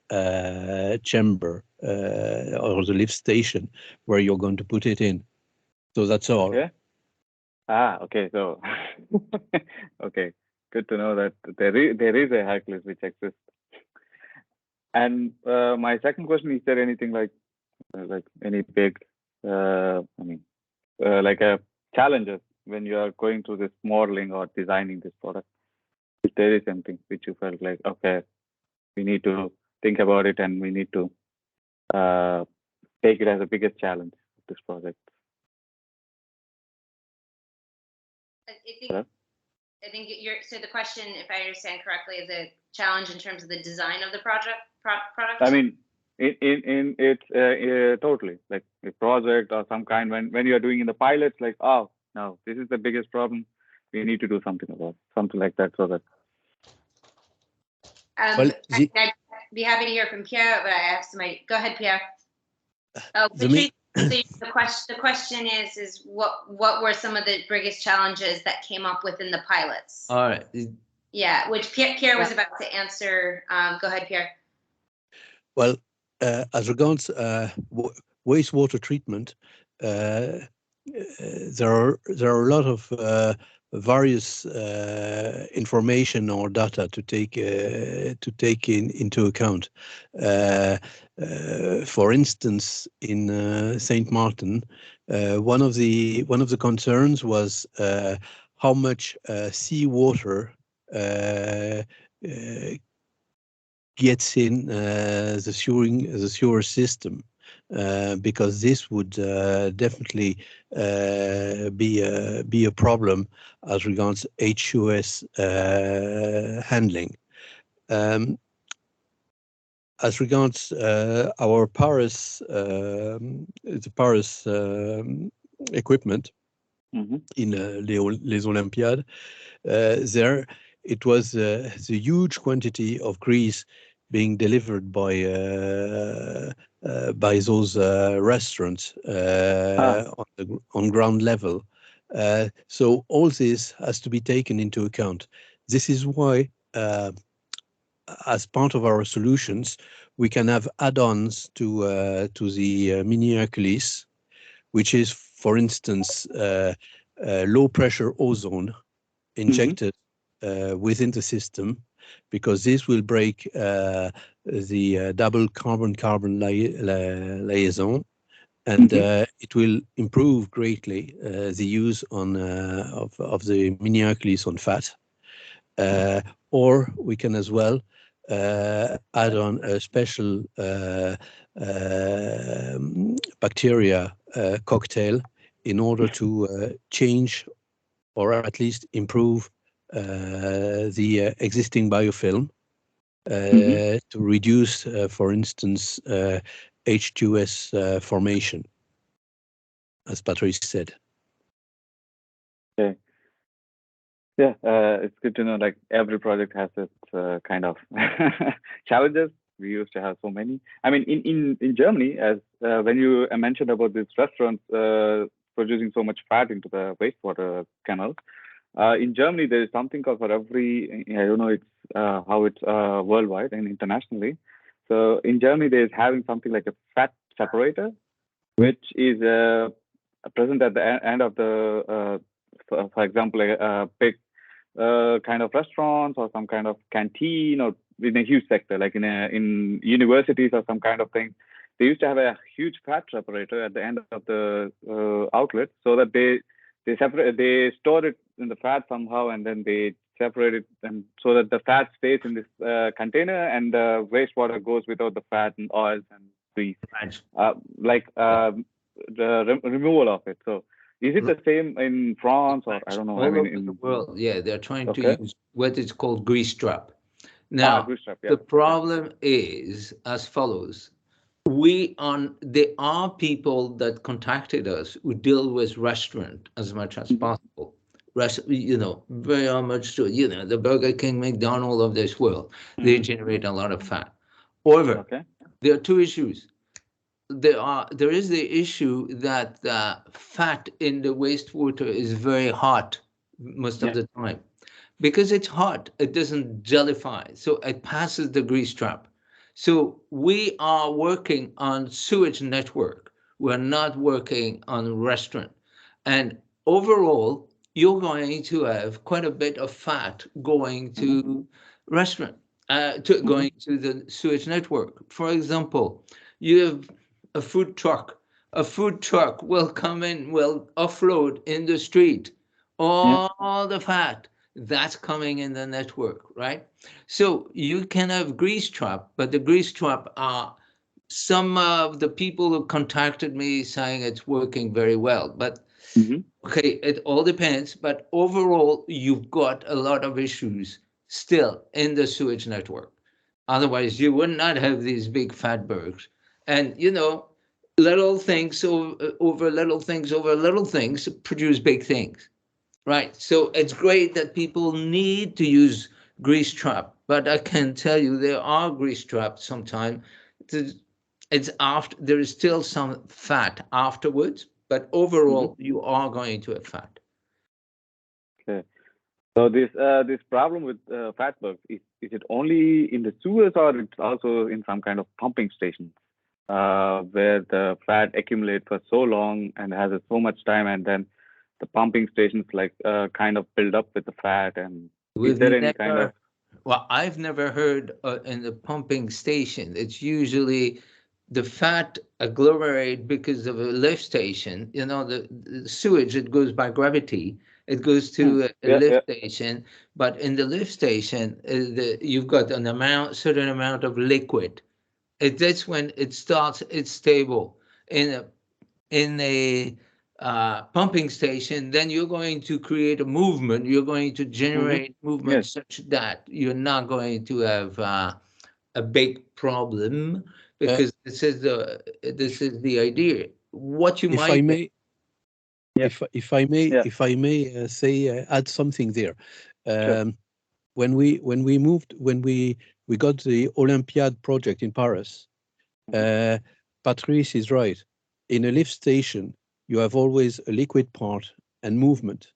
chamber or the lift station where you're going to put it in. So that's all. Okay. Okay. So, okay, good to know that there is a Hercules which exists. And my second question, is there anything like any big, challenges when you are going through this modeling or designing this product? If there is something which you felt like, okay, we need to think about it and we need to take it as the biggest challenge of this project. I think so the question, if I understand correctly, is a challenge in terms of the design of the product. I mean, in it's totally like a project or some kind, when you are doing in the pilots, like, oh no, this is the biggest problem, we need to do something about something like that. So that I'd be happy to hear from Pierre, but I have somebody. Go ahead, Pierre. Oh, Patrice, so the question is what were some of the biggest challenges that came up within the pilots? All right. Yeah, which Pierre was about to answer. Go ahead, Pierre. Well, as regards wastewater treatment, there are a lot of various information or data to take into account. For instance, in Saint Martin, one of the concerns was how much seawater gets in the sewer system, because this would definitely be a problem as regards HUS handling. As regards our Paris, the Paris equipment in Les Olympiades, there it was the huge quantity of grease being delivered by those restaurants on ground level. So all this has to be taken into account. This is why, as part of our solutions, we can have add-ons to the Mini Hercules, which is, for instance, low pressure ozone injected within the system, because this will break the double carbon-carbon liaison, and it will improve greatly the use of the Mini Hercules on fat. Or we can as well add on a special bacteria cocktail in order to change or at least improve the existing biofilm. to reduce, for instance, H2S formation, as Patrice said. Okay. Yeah, it's good to know. Like every project has its kind of challenges. We used to have so many. I mean, in Germany, as when you mentioned about these restaurants producing so much fat into the wastewater canals, in Germany there is something called for every. I don't know it's how it's worldwide and internationally. So in Germany there is having something like a fat separator, which is present at the end of the, for example, a big kind of restaurants or some kind of canteen or in a huge sector, like in universities or some kind of thing. They used to have a huge fat separator at the end of the outlet, so that they store it in the fat somehow, and then they separate it, and so that the fat stays in this container, and the wastewater goes without the fat and oils and grease, the removal of it. So is it the same in France or I don't know? All over the world, yeah, they're trying to use what is called grease trap. Now, grease trap, yeah. The problem is as follows. There are people that contacted us who deal with restaurant as much as possible. Very much so, the Burger King, McDonald's of this world, they generate a lot of fat. However, there are two issues. There is the issue that fat in the wastewater is very hot most of the time. Because it's hot, it doesn't gellify, so it passes the grease trap. So we are working on sewage network. We're not working on restaurant. And overall, you're going to have quite a bit of fat going to restaurant, going to the sewage network. For example, you have a food truck. A food truck will come in, will offload in the street all the fat that's coming in the network, right? So you can have grease trap, but the grease trap are some of the people who contacted me saying it's working very well. But okay, it all depends. But overall, you've got a lot of issues still in the sewage network. Otherwise, you would not have these big Fatbergs. And little things over little things over little things produce big things. Right. So it's great that people need to use grease trap, but I can tell you there are grease traps sometimes. It's after there is still some fat afterwards, but overall you are going to have fat. Okay. So this problem with Fatberg, is it only in the sewers or it's also in some kind of pumping stations where the fat accumulates for so long and has so much time, and then the pumping stations kind of build up with the fat, and is there any kind of? Well, I've never heard in the pumping station. It's usually the fat agglomerate because of a lift station. The sewage, it goes by gravity. It goes to a lift station, but in the lift station, you've got certain amount of liquid. That's when it starts. It's stable in a pumping station. Then you're going to create a movement. You're going to generate movement such that you're not going to have a big problem, because this is the idea. What you if might I may, if I may say, add something there. When we got the Olympiad project in Paris, Patrice is right. In a lift station, you have always a liquid part and movement,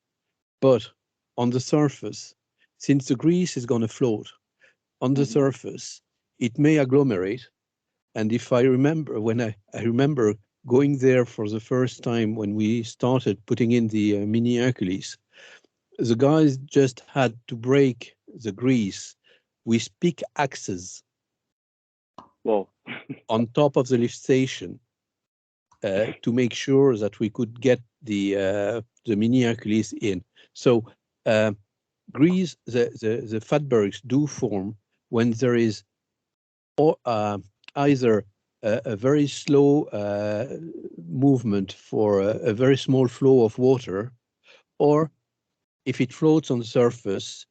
but on the surface, since the grease is going to float on the surface, it may agglomerate. And if I remember, when I remember going there for the first time when we started putting in the mini Hercules, the guys just had to break the grease with pickaxes on top of the lift station to make sure that we could get the mini Hercules in. So grease, the Fatbergs do form when there is either a very slow movement for a very small flow of water, or if it floats on the surface,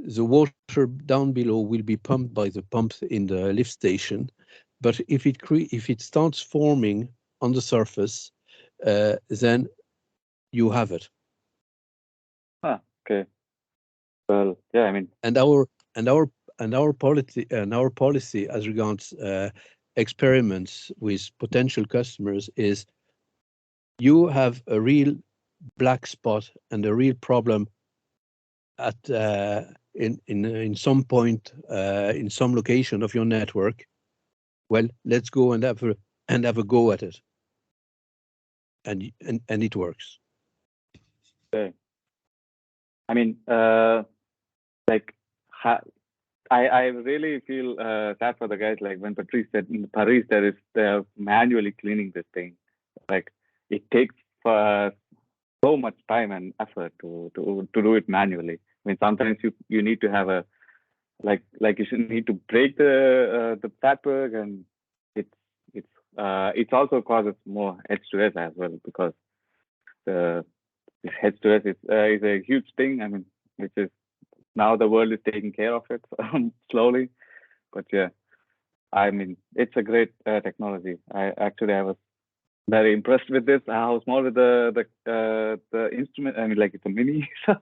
the water down below will be pumped by the pump in the lift station, but if it starts forming on the surface, then you have it. Okay. Well, yeah, I mean, and our policy as regards experiments with potential customers is, you have a real black spot and a real problem at in some point in some location of your network. Well, let's go and have a go at it, and it works. okay. I mean, like, I really feel sad for the guys. Like when Patrice said in Paris, they're manually cleaning this thing. Like it takes so much time and effort to do it manually. I mean, sometimes you need to have a like you should need to break the Fatberg, and it's also causes more H2S as well, because the H2S is a huge thing. I mean, which is now the world is taking care of it slowly. But yeah, I mean, it's a great technology. I was very impressed with this. How small with the instrument. I mean, like it's a mini, so,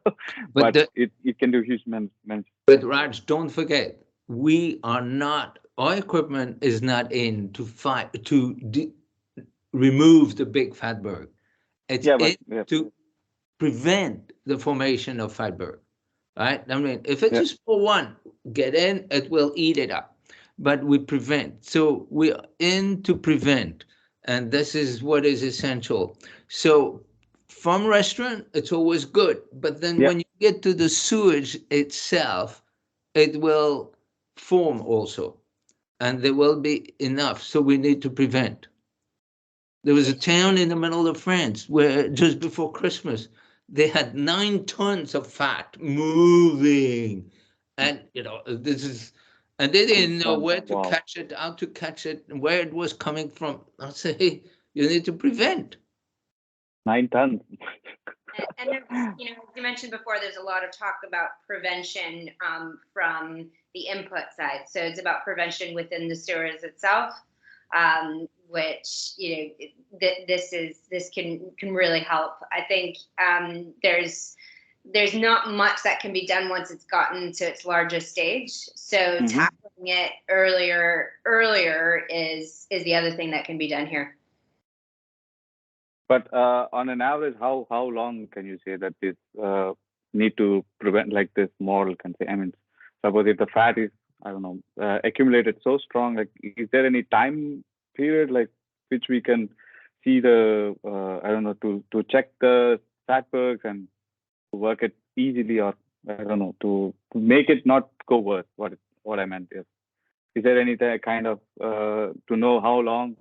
but it can do huge But Raj, don't forget, our equipment is not in to remove the big Fatberg. It's to prevent the formation of Fatberg, right? I mean, if it's just for one, get in, it will eat it up. But we prevent. So we're in to prevent. And this is what is essential. So from restaurant, it's always good. But then when you get to the sewage itself, it will form also. And there will be enough. So we need to prevent. There was a town in the middle of France where just before Christmas, they had 9 tons of fat moving. And, and they didn't know where to catch it, how to catch it, and where it was coming from. I say, hey, you need to prevent. 9 tons. And as you mentioned before, there's a lot of talk about prevention from the input side. So it's about prevention within the sewers itself, which this can really help. I think there's not much that can be done once it's gotten to its largest stage. So tackling it earlier is the other thing that can be done here. But on an average, how long can you say that this need to prevent, like this model can say? I mean, suppose if the fat is, I don't know, accumulated so strong, like is there any time period like which we can see the I don't know, to check the Fatbergs and to work it easily, or I don't know, to make it not go worse? What I meant is there any kind of to know how long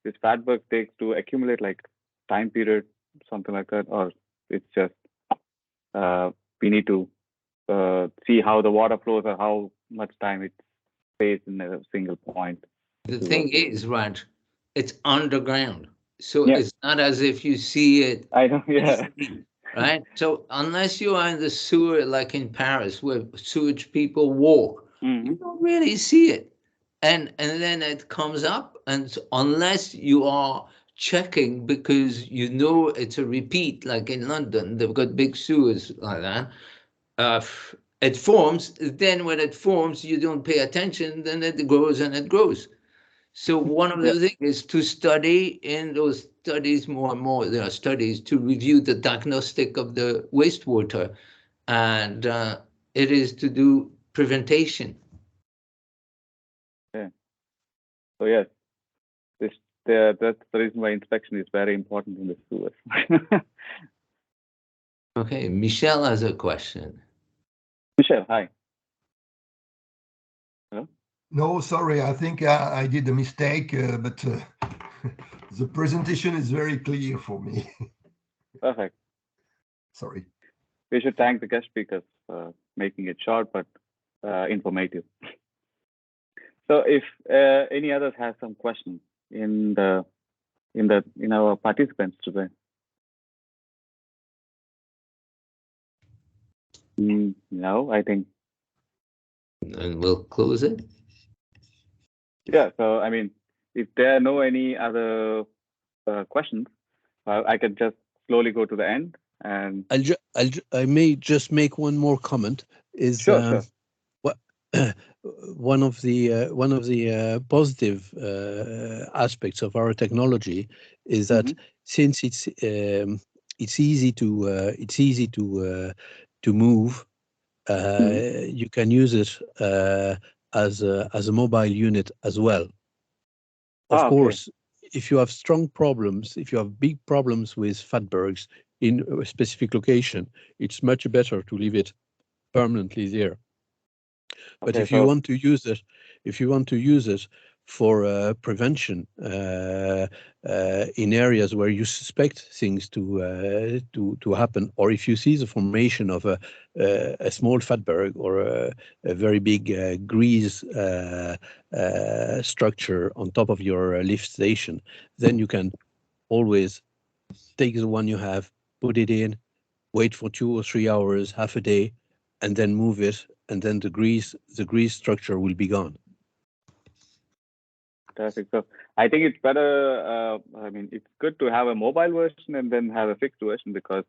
this Fatberg takes to accumulate, like time period, something like that, or it's just we need to see how the water flows or how much time it stays in a single point? The thing is, Raj, it's underground, so it's not as if you see it. I know, easily, right? So unless you are in the sewer, like in Paris, where sewage people walk, you don't really see it, and then it comes up, and unless you are checking, because it's a repeat, like in London, they've got big sewers like that. It forms. Then when it forms, you don't pay attention. Then it grows and it grows. So one of the things is to study in those studies more and more. There are studies to review the diagnostic of the wastewater, and it is to do prevention. Yeah. So yes, that's the reason why inspection is very important in the sewers. Okay, Michelle has a question. Michelle, hi. Hello? No, sorry, I think I did a mistake, but the presentation is very clear for me. Perfect. Sorry. We should thank the guest speakers for making it short but informative. So if any others have some questions in our participants today. No, I think And we'll close it. Yeah. So, I mean, if there are no any other questions, I can just slowly go to the end. And I may just make one more comment. Is sure. What one of the positive aspects of our technology is that since it's easy to move, you can use it as a mobile unit as well. Of course, if you have strong problems, if you have big problems with Fatbergs in a specific location, it's much better to leave it permanently there. But if you want to use it for prevention in areas where you suspect things to happen, or if you see the formation of a small Fatberg or a very big grease structure on top of your lift station, then you can always take the one you have, put it in, wait for 2 or 3 hours, half a day, and then move it, and then the grease structure will be gone. Perfect. So I think it's better. I mean, it's good to have a mobile version and then have a fixed version, because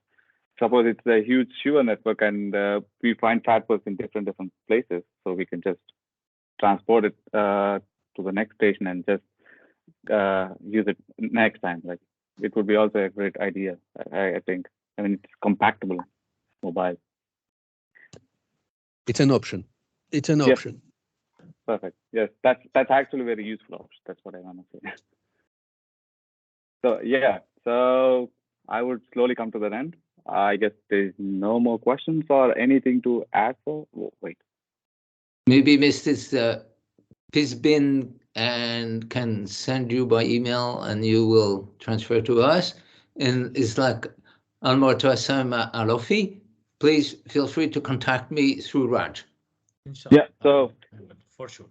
suppose it's a huge sewer network and we find Fatbergs in different places, so we can just transport it to the next station and just use it next time. Like, it would be also a great idea. I think. I mean, it's compactable mobile. It's an option. It's an option. Perfect. Yes, that's actually very useful option. That's what I want to say. So yeah, so I would slowly come to the end. I guess there's no more questions or anything to add for. Oh, wait. Maybe Mr. Pisbin and can send you by email, and you will transfer to us. And it's like Almortasama Alofi. Please feel free to contact me through Raj. Yeah. So for sure.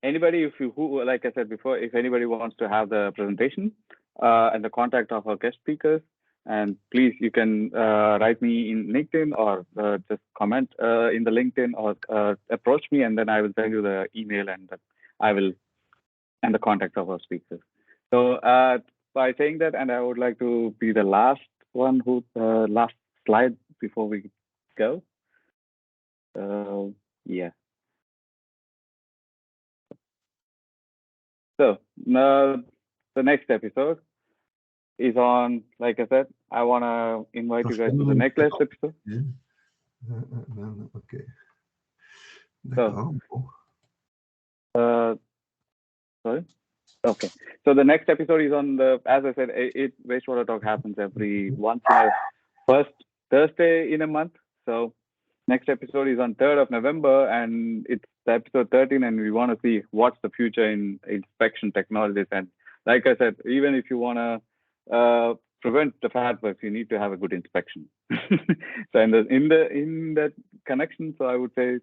Anybody, who, like I said before, if anybody wants to have the presentation and the contact of our guest speakers, and please, you can write me in LinkedIn or just comment in the LinkedIn or approach me, and then I will send you the email and the contact of our speakers. So by saying that, and I would like to be the last one last slide before we go. Yeah. So the next episode is on, like I said, I want to invite you guys to the next episode. Okay. So, sorry? Okay. So the next episode is on as I said, Wastewater Talk happens every first Thursday in a month. So next episode is on 3rd of November, and it's the episode 13, and we want to see what's the future in inspection technologies. And like I said, even if you want to prevent the Fatbergs, you need to have a good inspection. So in that connection, so I would say,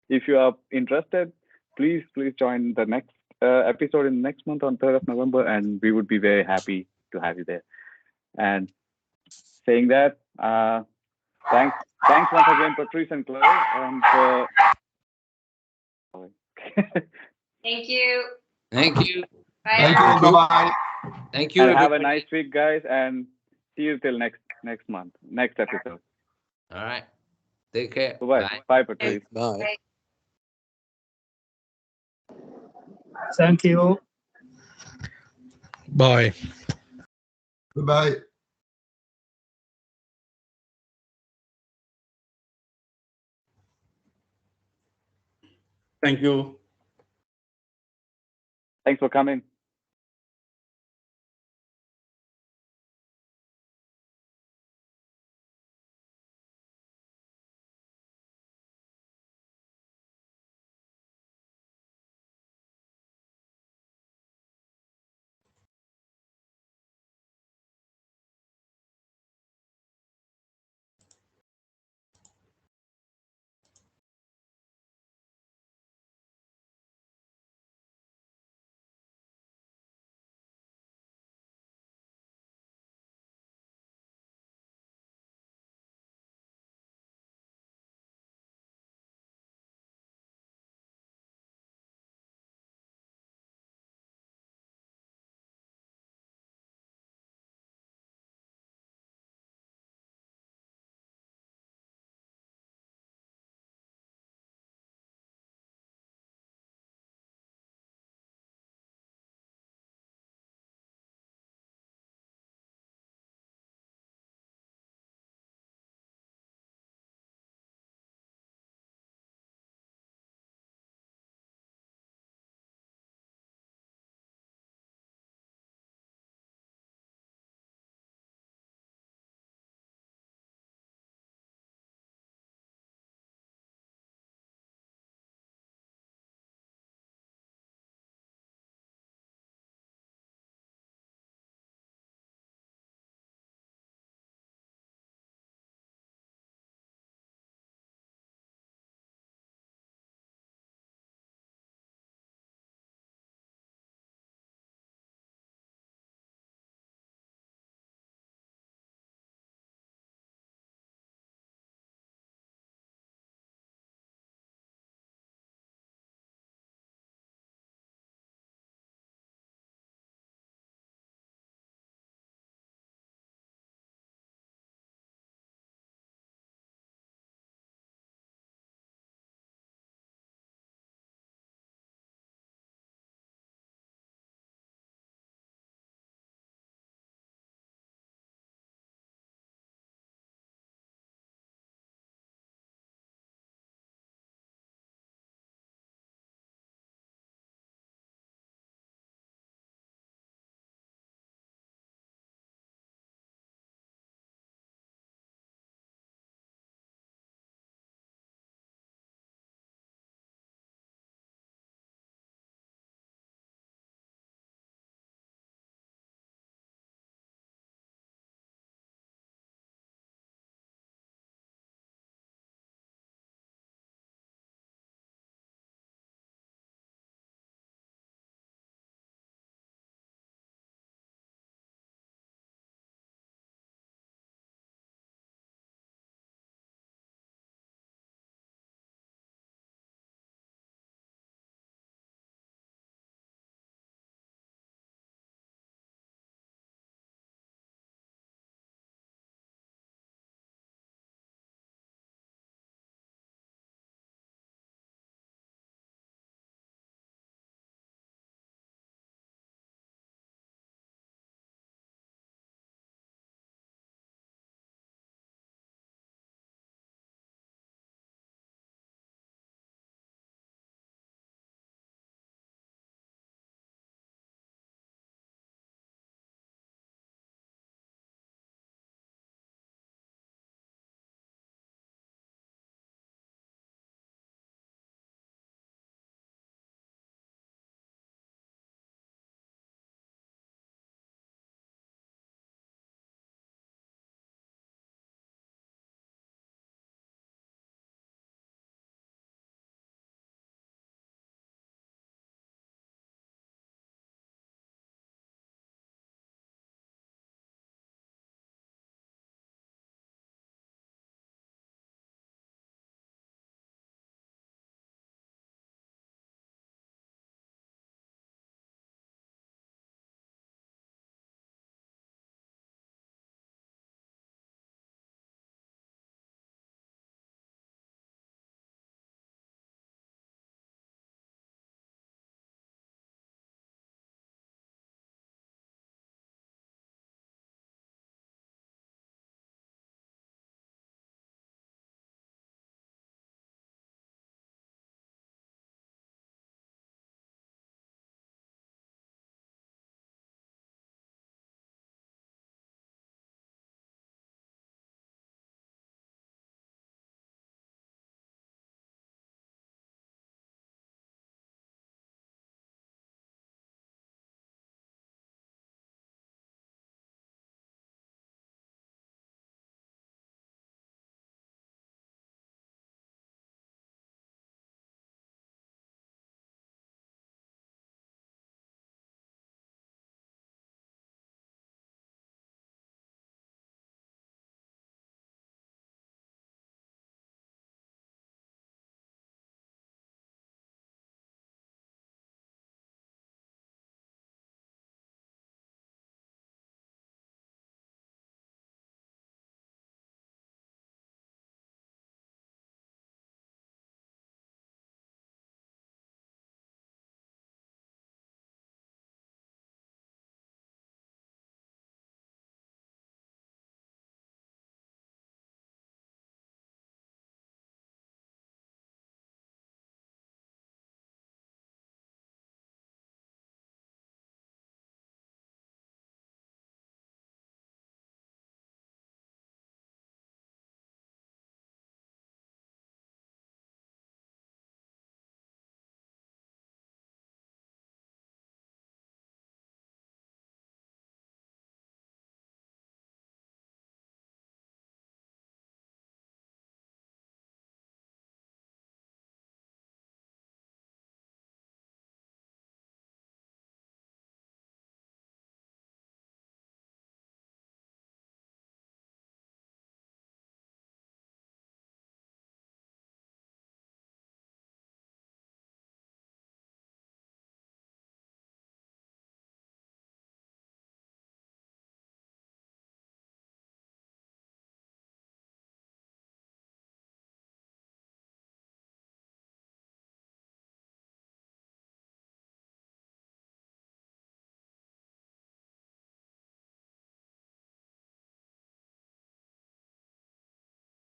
if you are interested, please join the next episode in next month on 3rd of November, and we would be very happy to have you there. And saying that, thanks once again, Patrice and Claire. And thank you. Thank you. Bye. Thank you. Bye-bye. Thank you. And everybody. have a nice week, guys, and see you till next month, next episode. All right. Take care. Bye. Bye, Patrice. Bye. Thank you. Bye. Bye-bye. Thank you. Thanks for coming.